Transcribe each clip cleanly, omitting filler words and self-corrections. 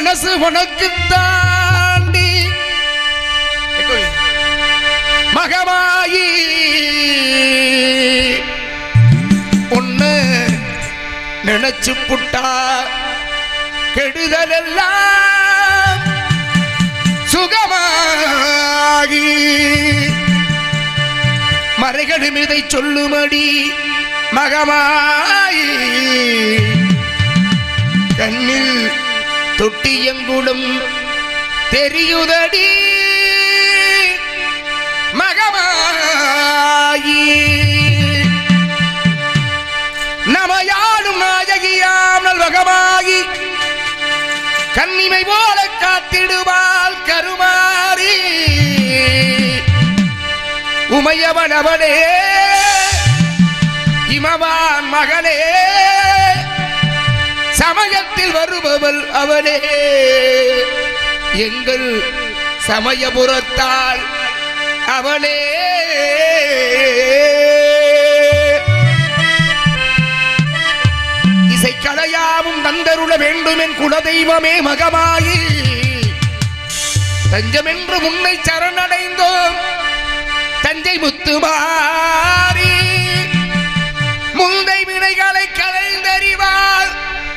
மனசு உனக்கு தாண்டி மகமாயி ஒன்னு நினைச்சு புட்டா கெடுதல் எல்லாம் சுகமாகி மறைகளும் இதை சொல்லுமடி மகமாயி கண்ணில் தொட்டியங்குடம் தெரியுதடி மகமாயி நமையாடும் நாயகியாமல் மகமாயி கண்ணிமை போல காத்திடுவாள் கருமாறி உமையவனவனே இமவான் மகளே சமயத்தில் வருபவள் அவனே எங்கள் சமயபுரத்தாள் அவளே இசைக்கலையாவும் தந்தருள வேண்டும் என் குலதெய்வமே மகமாயி தஞ்சமென்று முன்னை சரணடைந்தோம் தஞ்சை முத்துமாரி முந்தை வினைகளை கலைந்தறிவாள்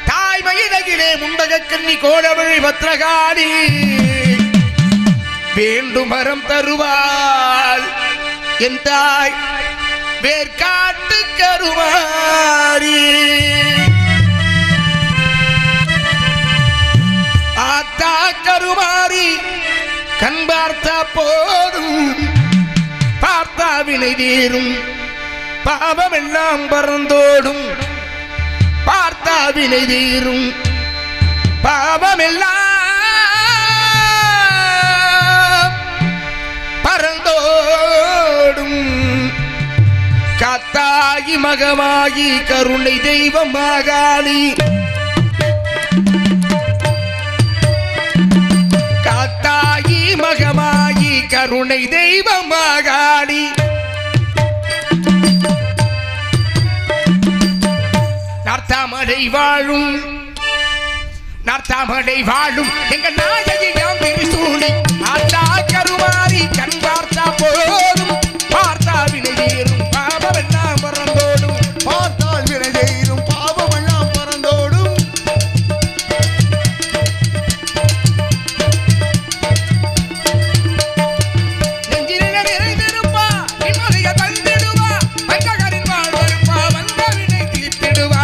தாய்மையிலே முண்டக கண்ணி கோடவிழி பத்ரகாளி வேண்டும் வரம் தருவாள் என் தாய் வேர்காட்டு கருமாரி ஆத்தா கருமாரி கண் பார்த்தா போதும் பார்த்தா வினை தீரும் பாவம் எல்லாம் பறந்தோடும் பார்த்தா வினை தீரும் பாவம் எல்லாம் பறந்தோடும் காத்தாகி மகமாகி கருணை தெய்வம் மாகாளி காத்தாகி மகமாகி கருணை தெய்வம் மாகாளி நார்த்தாமடை வாழும் எங்க நாயகி நாம் திருசூடி ஆத்தா கருமாரி கண் பார்த்தா போதும் பார்த்தா வினை தீரும் பாவம் எல்லாம் பறந்தோடும் பார்த்தால் வினை தீரும் பாவம் எல்லாம் பறந்தோடும் நெஞ்சிலே நிறைந்திருப்பா நிம்மதிய தந்திடுவா பஞ்சகரின் வாழ்வருப்பா வந்த வினை தீர்த்திடுவா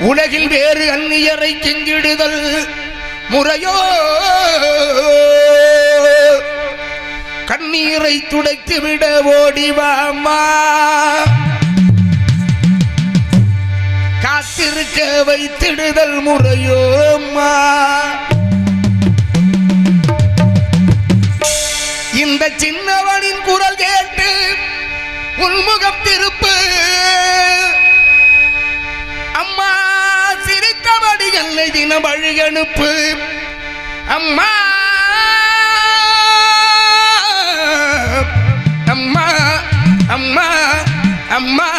உலகில் வேறு அந்நியரை கெஞ்சிடுதல் முறையோ கண்ணீரை துடைத்து விட ஓடிவாமா காத்திருக்க சிரிக்க வைத்திடுதல் முறையோம்மா. இந்த சின்னவனின் குரல் கேட்டு உள்முகம் திருப்பு. அம்மா சிரித்தபடி என்னை தினம் அழுகனுப்பு. அம்மா அம்மா அம்மா அம்மா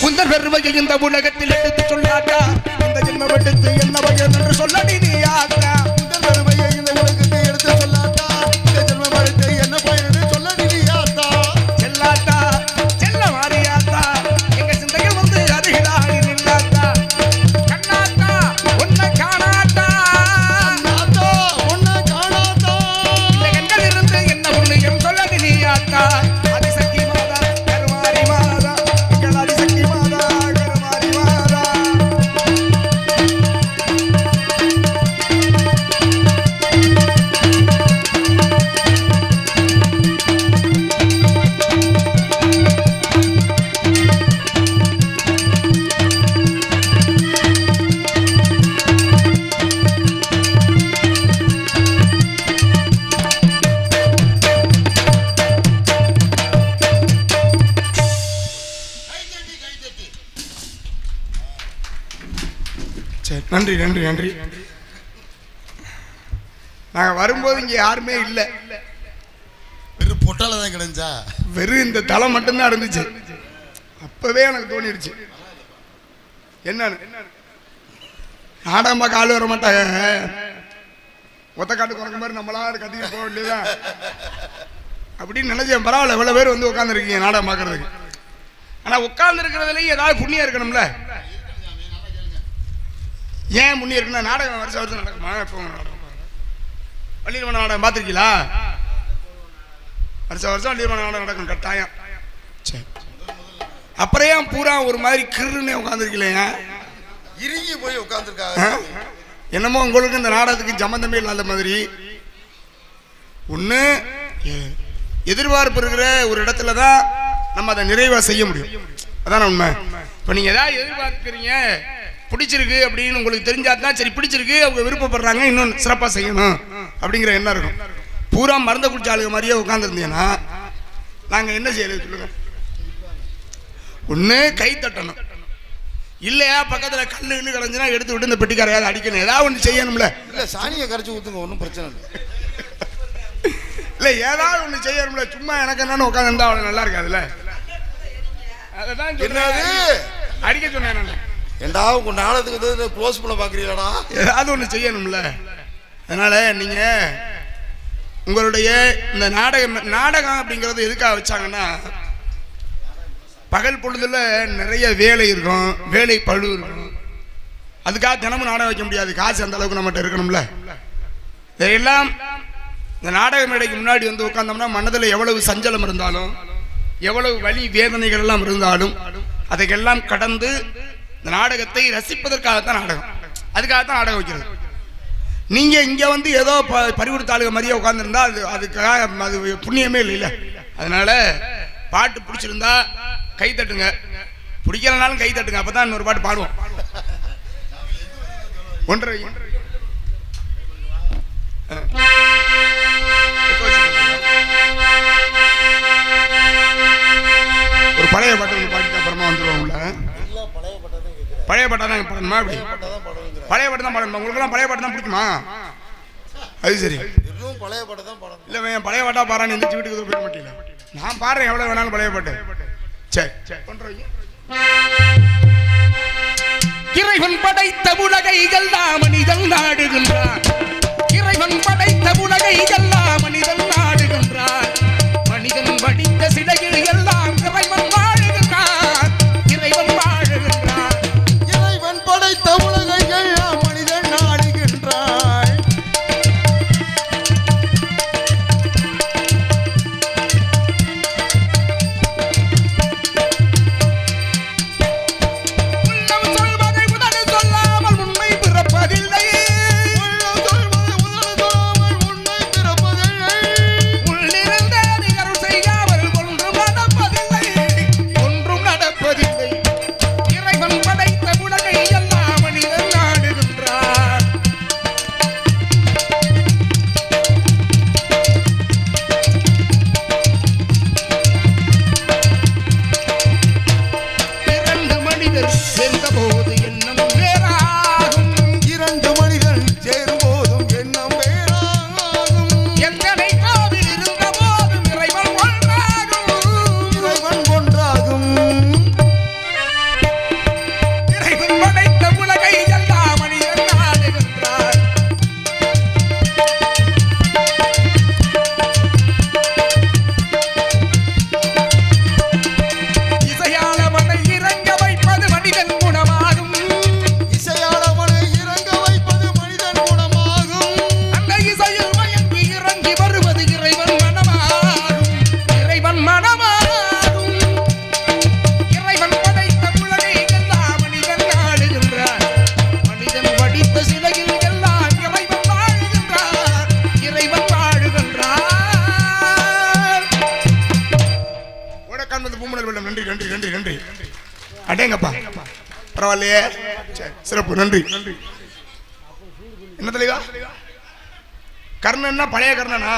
குந்தர் பெருமையில் இந்த உலகத்தில் எடுத்து சொல்லாட்டா. இந்த ஜென்மம் எடுத்து என்ன பயன் என்று சொல்லடி நீ ஆத்தா. குந்தர் பெருமையை இந்த உலகத்தை எடுத்து சொல்லாட்டா. இந்த ஜென்மம் எடுத்து என்ன பயன் என்று சொல்லடி நீ ஆத்தா. செல்லாத்தா செல்ல மாறியாத்தா எங்க சிந்தையில் வந்து அருகிலாடி நில்லாத்தா. கண்ணாத்தா உன்னை காணாத்தா. ஆத்தா உன்னை காணாத்தா. இந்த கண்கள் இருந்து என்ன புண்ணியம் சொல்லடி நீ ஆத்தா. ஆதிசக்தி மாதா கருமாரி மாதா. எங்கள் ஆதிசக்தி மாதா கருமாரி மாதா. சரி, நன்றி நன்றி நன்றி. நாங்க வரும்போது இங்க யாருமே இல்லை. வெறும் பொட்டால தான் கிடைச்சா. வெறும் இந்த தலை மட்டும்தான் இருந்துச்சு. அப்பவே எனக்கு தோணிடுச்சு என்னன்னு. நாடகமா கால் வர மாட்டாங்க. ஒத்த காட்டு குறைக்க மாதிரி நம்மளா கத்திட்டு போக வேண்டியதான் அப்படின்னு நினைச்சேன். பரவாயில்ல, இவ்வளவு பேர் வந்து உட்காந்துருக்கீங்க நாடகம் பார்க்கறதுக்கு. ஆனா உட்கார்ந்து இருக்கிறதுலயும் ஏதாவது புண்ணியம் இருக்கணும்ல. ஏன் புண்ணியம் இருக்குன்னா நாடகம் வருஷம் வருஷம் நடக்குமா? இப்போ நாடகம் வள்ளியம்மன் நாடகம் பார்த்துருக்கீங்களா? வருஷம் வருஷம் வள்ளியம்மன் நாடகம் நடக்கும் கட்டாயம். சரி, அப்புறம் ஏன் பூரா ஒரு மாதிரி கிருன்னு உட்காந்துருக்கீங்க? இறுங்கி போய் உட்காந்துருக்காங்க. என்னமோ உங்களுக்கு இந்த நாடகத்துக்கு சம்பந்தமே இல்லாத மாதிரி. ஒன்று எதிர்பார்ப்பு இருக்கிற ஒரு இடத்துல தான் நம்ம அதை நிறைவாக செய்ய முடியும். அதான் உண்மை. இப்போ நீங்கள் ஏதாவது எதிர்பார்க்குறீங்க, பிடிச்சிருக்கு அப்படின்னு உங்களுக்கு தெரிஞ்சா தான் சரி, பிடிச்சிருக்கு அவங்க விருப்பப்படுறாங்க இன்னும் சிறப்பாக செய்யணும் அப்படிங்கிற எண்ணம் இருக்கும். பூரா மருந்த குடிச்ச ஆளுங்க மாதிரியே உட்காந்துருந்தீங்கன்னா நாங்கள் என்ன செய்யறது சொல்லுங்க? ஒன்று கை தட்டணும், இல்லையா பக்கத்தில் கல் கில்லு கிடஞ்சுன்னா எடுத்து விட்டு இந்த பெட்டிக்காரையாவது அடிக்கணும். ஏதாவது ஒன்று செய்யணும்ல. இல்லை சாணியை கரைச்சி ஊற்றுங்க, ஒன்றும் பிரச்சனை இல்லை. இல்லை ஏதாவது ஒன்று செய்யணும்ல. சும்மா எனக்கு என்னன்னு உட்காந்துருந்தா அவ்வளோ நல்லா இருக்காதுல்ல. அதான் என்னது அடிக்க சொன்னேன் நான். ஏண்டா உங்க நாடகத்துக்கு க்ளோஸ் பண்ண பார்க்குறீங்களாடா? ஏதாவது ஒன்று செய்யணும்ல. அதனால நீங்கள் உங்களுடைய இந்த நாடகம் அப்படிங்கிறது எதுக்காக வச்சாங்கன்னா, பகல் பொழுதுல நிறைய வேலை இருக்கும், வேலை பழு இருக்கும். அதுக்காக தினமும் நாடகம் வைக்க முடியாது, காசு அந்த அளவுக்கு நம்மகிட்ட இருக்கணும்ல. இதையெல்லாம் இந்த நாடக மேடைக்கு முன்னாடி வந்து உட்கார்ந்தோம்னா மனதில் எவ்வளவு சஞ்சலம் இருந்தாலும், எவ்வளவு வலி வேதனைகள் எல்லாம் இருந்தாலும் அதையெல்லாம் கடந்து இந்த நாடகத்தை ரசிப்பதற்காகத்தான் நாடகம். அதுக்காகத்தான் நாடகம் வைக்கிறது. நீங்க இங்க வந்து ஏதோ பறிவுறுத்தாளுக மாதிரியே உட்கார்ந்துருந்தா அதுக்காக அது புண்ணியமே இல்லை. அதனால பாட்டு பிடிச்சிருந்தா கை தட்டுங்க, பிடிக்கலனாலும் கை தட்டுங்க. அப்பதான் இன்னொரு பாட்டு பாடுவோம். ஒன்றரை ஒரு பழைய பாட்டு பாடிட்டு அப்புறமா வந்துடுவோம் உள்ள. பழைய பாட்டா தான் பாடணுமா? அப்படி பழைய பாட்டு தான் பாடணுமா? உங்களுக்கெல்லாம் பழைய பாட்டு தான் பிடிக்குமா? அது சரி. பழைய பாட்டு தான் பாடணும். இல்லை பழைய பாட்டா பாரான்னு எந்திரிச்சு வீட்டுக்கு போக மாட்டீங்க. நான் பாடுறேன் எவ்வளோ வேணாலும் பழைய பாட்டு. சரி சரி பண்றீங்க. இறைவன் படைத்த உலகை எல்லாம் மனிதன் நாடுகின்றான். இறைவன் படைத்த உலகை எல்லாம் மனிதன் நாடுகின்றான். மனிதன் படித்த சிலையில் எல்லாம் இறைவன் வாழுகின்றான். இறைவன் வாழுகின்றான். இறைவன் படைத்த உலகை எல்லாம் மனிதன் நாடுகின்றான். உள்ளம் சொல்வதை உதடு சொல்லாமல் உண்மை பிறப்பதில்லை. உள்ளம் சொல்வதை உதடு சொல்லாமல் உண்மை பிறப்பதில்லை. பரவாயில்லையே, சிறப்பு, நன்றி. என்ன தலைவா? கர்ணன்னா பழைய கர்ணனா?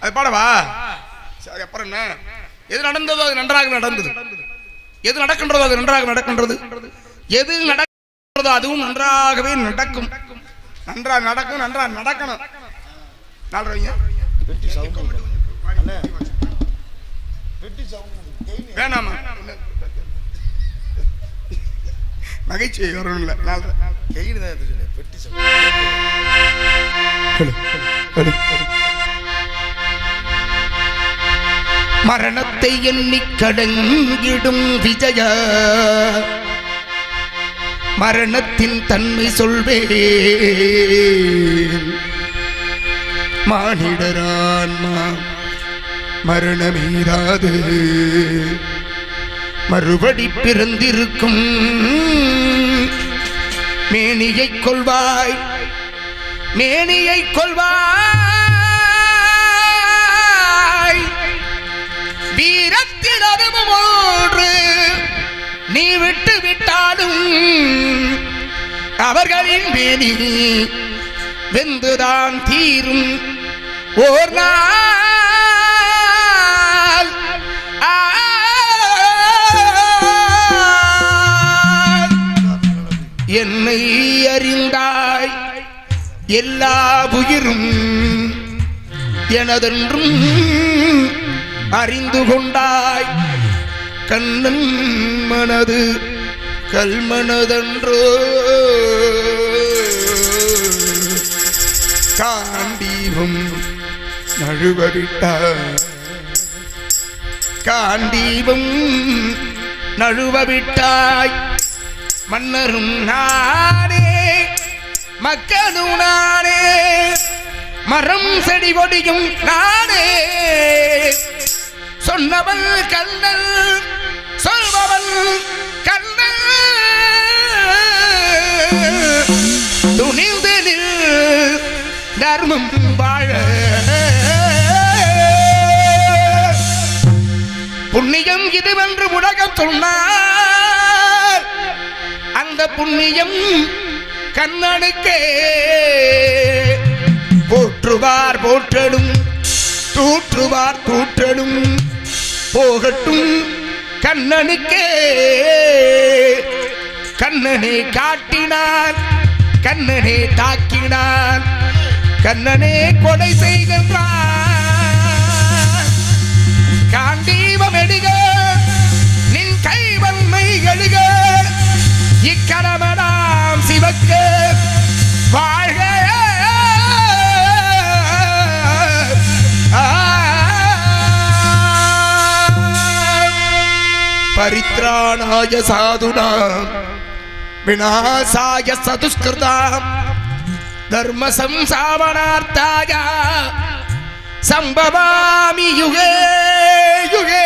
அது பாடவா? சரி, அப்புறம் என்ன? எது நடந்ததோ அது நன்றாக நடந்தது, எது நடக்கின்றதோ அது நன்றாக நடக்கின்றது, எது நடக்கிறதோ அதுவும் நன்றாகவே நடக்கும். நன்றாக நடக்கும், நன்றாக நடக்கணும். வேணாமா? நகைச்சுவை வரும் இல்லை. மரணத்தை எண்ணி கடங்கிடும் விஜய, மரணத்தின் தன்மை சொல்வேன். மானிடரான்மா மரணமீராது மறுபடி பிறந்திருக்கும். மேனியை கொள்வாய், மேனியை கொள்வாய், வீரத்தில் அதுவும் ஒன்று நீ விட்டு விட்டாலும் அவர்களின் மேனி வெந்துதான் தீரும் ஓர் நாள். என்னை அறிந்தாய், எல்லா உயிரும் எனதென்றும் அறிந்து கொண்டாய். கண்ணன் மனது கல்மனதன்றோ, காண்டீபம் நழுவவிட்டாய், காண்டீபம் நழுவவிட்டாய். மன்னரும் நானே, மக்களும் நானே, மரம் செடி கொடியும் நானே. சொன்னவன் கண்ணன், சொல்பவன் கண்ணன். துணிந்து நில் தர்மம் வாழ, புண்ணியம் இதுவென்று உலகம் சொன்னார். அந்த புண்ணியம் கண்ணனுக்கே. போற்றுவார் போற்றலும், தூற்றுவார் தூற்றலும் போகட்டும் கண்ணனுக்கே. கண்ணனை காட்டினான், கண்ணனை தாக்கினான், கண்ணனே கொலை செய்கின்றான். காண்டீபம் எடுக, நின் கைவன்மை எழுக, இக்கரமடாம் சிவக்க வாழ்க. பரித்ராணாய சாதுனாம் விநாசாய சதுஷ்கிருதாம் தர்ம சம்சாவனார்த்தாய சம்பவாமி யுகே யுகே.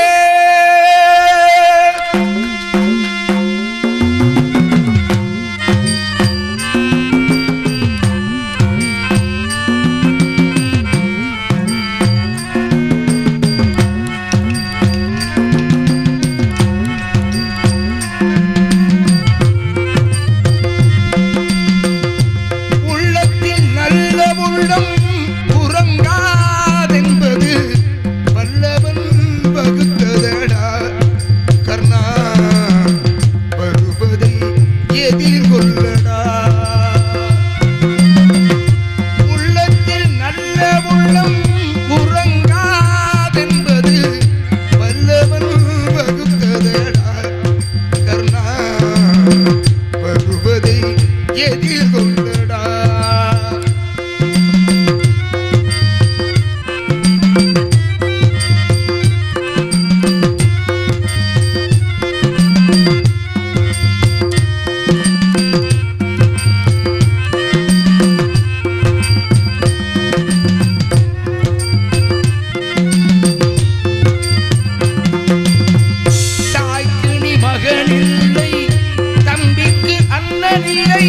மகனில்லை, தம்பிக்கு அண்ணனில்லை.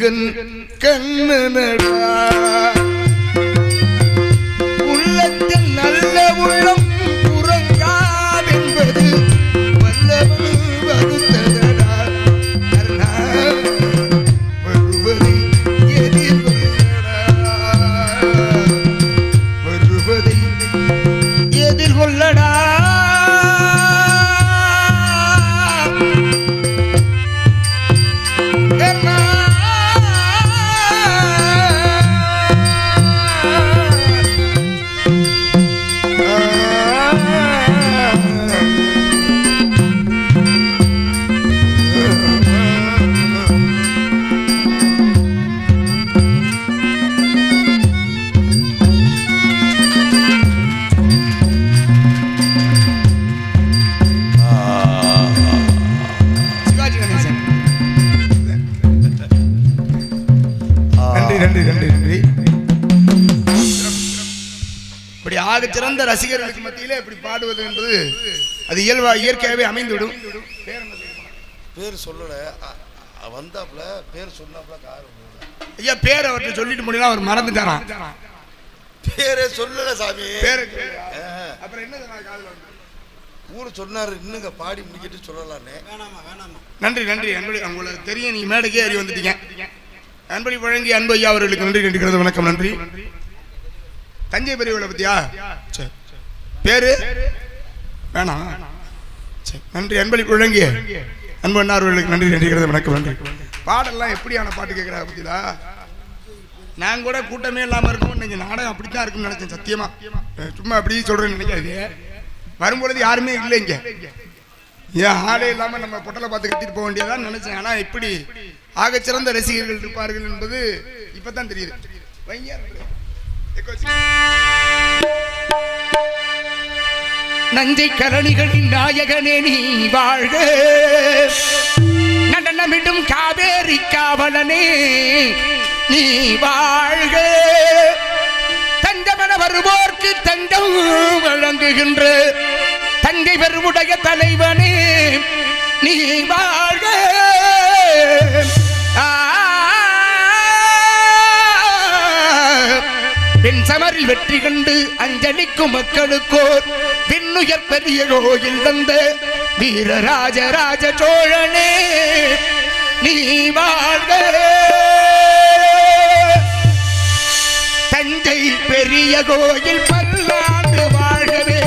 முருகன் கண்ணனடா உள்ளத்தில் நல்ல உள்ளம் புறங்காதென்பது வல்லவன் வகுத்ததடா கர்ணா வருவதை எதிர்கொள்ளடா சிறந்த ரசிகர்களுக்கு மத்தியிலே இப்படி பாடுவது என்பது அது இயற்கையாகவே அமைந்துவிடும். பேர் சொல்லல வந்தாப்ல பேர் சொன்னாப்ல ஐயா பேர் அவர்கிட்ட சொல்லிட்டு முடியல அவர் மறந்துட்டாராம். பேரே சொல்லல சாமி. பேரு அப்புறம் என்ன ஊர் சொன்னாரு இன்னுங்க பாடி முடிக்கிட்டு சொல்லலான்னு. நன்றி நன்றி அன்படி உங்களுக்கு தெரியும் நீங்க மேடைக்கே ஏறி வந்துட்டீங்க. அன்படி வழங்கி அன்பு ஐயா அவர்களுக்கு நன்றி நன்றிக்கிறது. வணக்கம் நன்றி. தஞ்சை பெரியவளை பத்தியா பேரு வேணாம் நன்றி. அன்பளிப்பு வழங்கிய அன்பு அண்ணார்களுக்கு நன்றி நன்றிக்கிறது. வணக்கம் நன்றி. பாடெல்லாம் எப்படியான பாட்டு கேட்குறா பத்தியா நான் கூட கூட்டமே இல்லாமல் இருக்கும். நீங்க நாடகம் அப்படித்தான் இருக்குன்னு நினைச்சேன். சத்தியமா சும்மா அப்படி சொல்றேன்னு நினைக்காது. வரும்பொழுது யாருமே இல்லைங்க. ஏன் ஆளே இல்லாம நம்ம பொட்டலை பார்த்து கட்டிட்டு போக வேண்டியதான் நினைச்சேன். ஆனா இப்படி ஆகச்சிறந்த ரசிகர்கள் இருப்பார்கள் என்பது இப்பதான் தெரியுது. நஞ்சை கரணிகளின் நாயகனே நீ வாழ்க நடனமிடும் காவேரி காவலனே நீ வாழ்க தஞ்சமன வருவோர்க்கு தஞ்சம் வழங்குகின்ற தங்கை பெருமுடைய தலைவனே நீ வாழ்க பெண் சமரில் வெற்றி கண்டு அஞ்சலிக்கும் மக்களுக்கோர் பின்னுயர் பெரிய கோயில் வந்த வீரராஜராஜ சோழனே நீ வாழ்க தஞ்சை பெரிய கோயில் பல்லாண்டு வாழ்கவே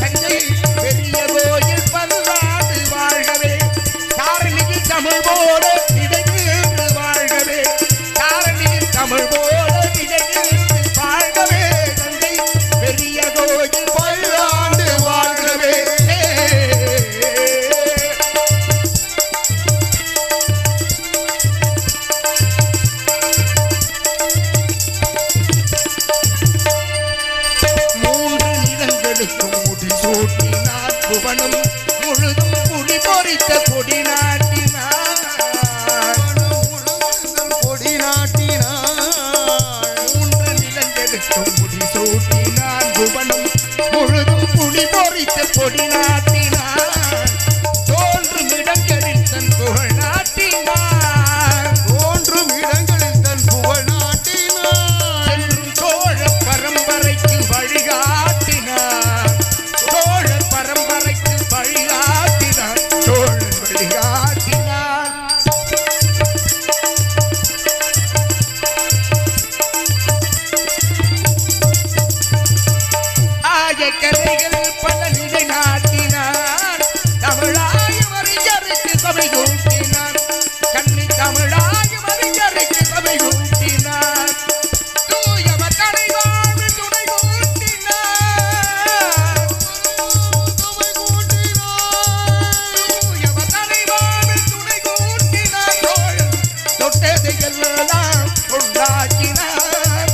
தஞ்சை பெரிய கோயில் பல்லாண்டு வாழ்கவே தாரணியில் தமிழ் போல இடையிட்டு வாழ்கவே தாரணியில் தமிழ் போல முழுதும் குடி பொறித்த கொடி நாட்டினார் கொடி நாட்டினார் 3 நிலங்களுக்கும் முடி சூட்டினான் புவனம் முழுதும் குடி பொறித்த கொடி நாட்டினார் தோன்றும் இடங்களில் தன் புகழ் நாட்டினார் தோன்றும் இடங்களில் தன் புகழ் நாட்டினார் செல்லும் சோழ பரம்பரைக்கு வழிகாட்டினார் சோழ பரம்பரைக்கு வழிகாட்டினார் சோழன் வழிகாட்டினார் ஆய கலைகள் பல நிலை நாட்டினார் தமிழாய அறிஞருக்கு சபை கூட்டினார் கண்ணி தமிழாய அறிஞருக்கு சபை கூட்டினார் தூயவர் தலைவாழ்வு துணை கூட்டினார் தூயவர் தலைவாழ்வு துணை கூட்டினார் தொட்டதையெல்லாம் பொருளாக்கினார்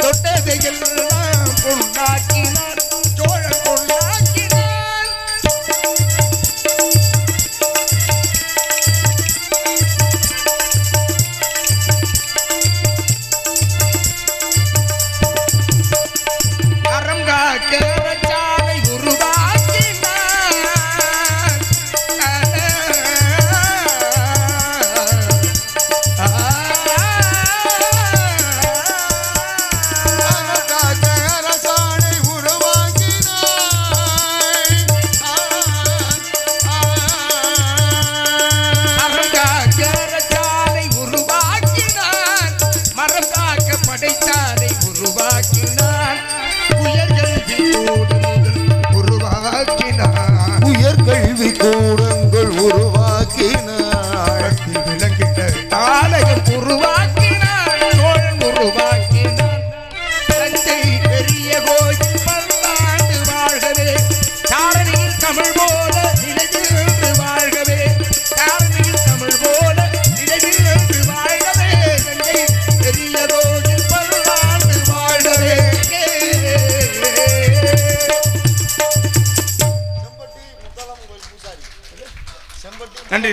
தொட்டதையெல்லாம் பொருளாக்கினார் சோழன் பொருளாக்கினார் அறம் காக்க சாலை உருவாக்கினார்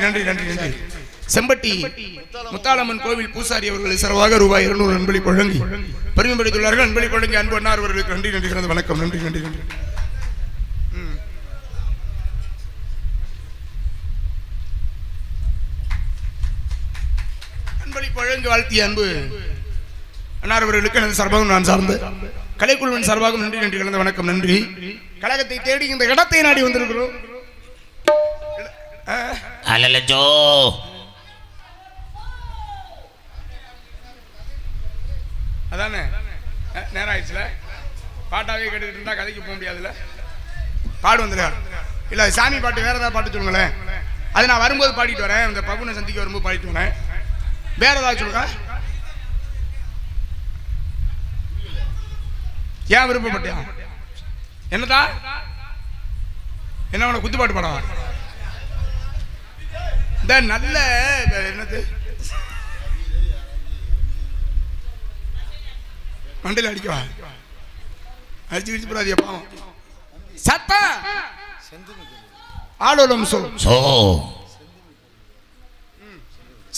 நன்றி நன்றி நன்றி நன்றி. செம்பட்டி முத்தாளம்மன் கோவில் பூசாரி அவர்கள் சிறவாக ரூபாய் 200 அன்பளி வழங்கி பெருமைப்படுத்தியுள்ளார்கள். அன்பளி வழங்கி அன்பு அண்ணார் அவர்களுக்கு நன்றி நன்றி வணக்கம். நன்றி நன்றி நன்றி. அன்பளி வழங்கி வாழ்த்திய அன்பு அண்ணார் அவர்களுக்கு எனது சார்பாகவும் நான் சார்ந்த கலைக்குழுவின் சார்பாகவும் நன்றி நன்றி கலந்த வணக்கம். நன்றி. கழகத்தை தேடி இந்த இடத்தை நாடி வந்திருக்கிறோம். அலலஜோ அதானே நேரம் ஆயிடுச்சுல. பாட்டாவே கேட்டுக்கிட்டு இருந்தா கதைக்கு போக முடியாதுல்ல. பாடு வந்துடுறா இல்ல சாமி பாட்டு வேற ஏதாவது பாட்டு சொல்லுங்களேன். அது நான் வரும்போது பாடிட்டு வரேன். இந்த பகுனை சந்திக்க வரும்போது பாடிட்டு வரேன். வேற ஏதாவது சொல்லுங்க. ஏன் விருப்பப்பட்டியா? என்னதா என்ன உனக்கு குத்துப்பாட்டு பாடவா? இந்த நல்ல என்னது மண்டையில் அடிக்கவா? அடிச்சு கிடிச்சு போடாதியா பாவம். சத்தம் ஆளோலம்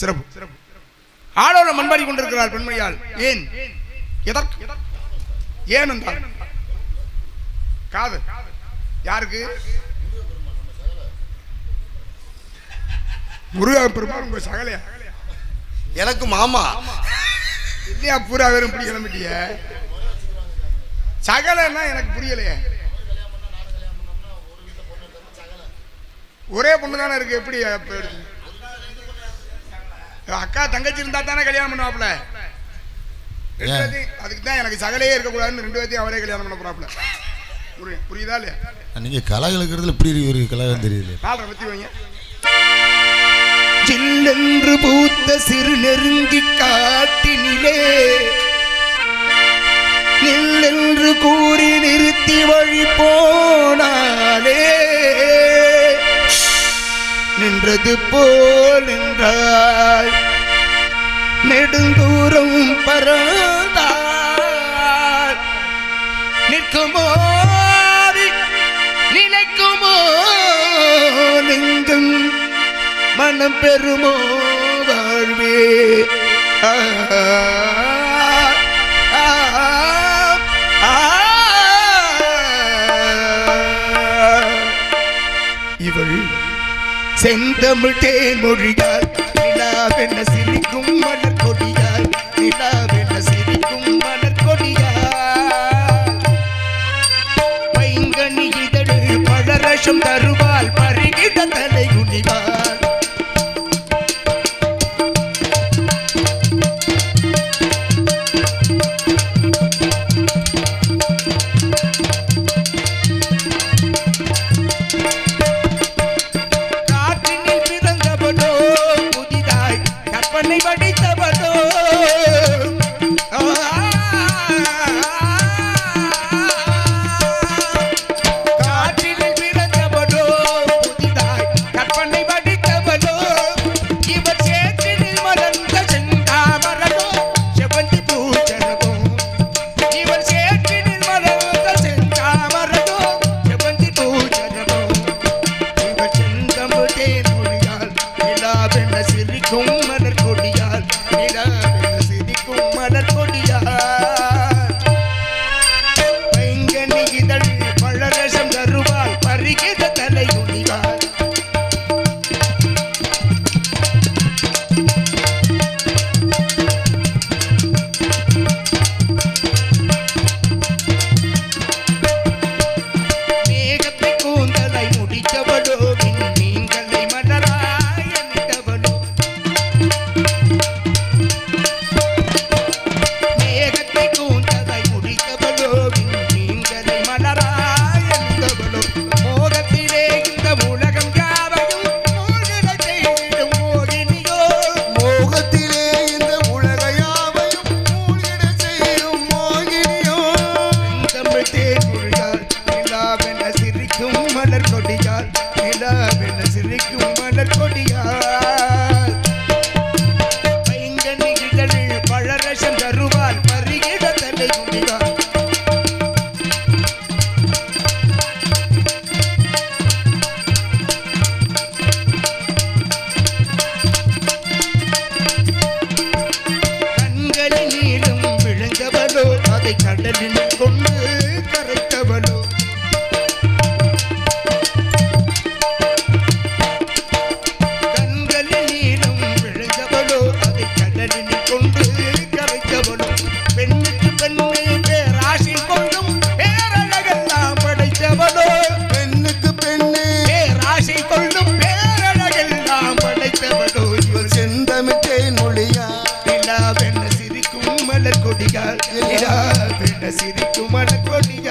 சிறப்பு சிறப்பு. ஆளோலம் மண்பாடி கொண்டிருக்கிறார் பெண்மணியால். ஏன் எதற்கு ஏன் என்றால் காது யாருக்கு? முருகா பெருமாள் உங்க சகலையா? எனக்கு மாமா இல்லையா? பூரா வெறும் இப்படி கிளம்பிட்டிய சகலைன்னா எனக்கு புரியலையே. ஒரே பொண்ணு தானே இருக்கு. எப்படி அக்கா தங்கச்சி இருந்தா தானே கல்யாணம் பண்ணுவாப்புல. அதுக்கு தான் எனக்கு சகலையே இருக்கக்கூடாதுன்னு 2 பேர்த்தையும் அவரே கல்யாணம் பண்ண போறாப்புல. புரியுதா இல்லையா? நீங்க கலகலக்கிறதுல இப்படி ஒரு கலகம் தெரியல. 4 பத்தி வைங்க. சில்லென்று பூத்த சிறு நெருங்கி காட்டினிலே நில்லென்று கூறி நிறுத்தி வழி போனாலே நின்றது போல் நின்றாள் நெடுந்தூரம் பறந்தாள் நிற்குமோ நிலைக்குமோ நெஞ்சும் மனம் பெருமோ வாழ்வே. இவள் செந்தமிழ் தேன்மொழியால் நிலாவென சிரிக்கும் மலர் கொடியால் நிலாவென சிரிக்கும் மலர் கொடியால் பைங்கனி இதழ் பழரசம் தருவால் பருகிட தலை குனிவாள். காற்றினில் பிறந்தவனோ அதை கடலில் கொண்டு கரைத்தவளோ கண்களில் நீளம் விழுந்தவளோ அதை கடலில் கொண்டு கரைத்தவளோ பெண்ணுக்கு பெண்ணே பேராசை கொள்ளும் பேரழகெல்லாம் படைத்தவளோ பெண்ணுக்கு பெண்ணே பேராசை கொள்ளும் பேரழகெல்லாம் படைத்தவளோ இவள் செந்தமிட்டே மொழியா நிலாவென சிரிக்கும் மலர் கொடிகள் நிலாவென சிரிக்கும் மலர் கொடிகள்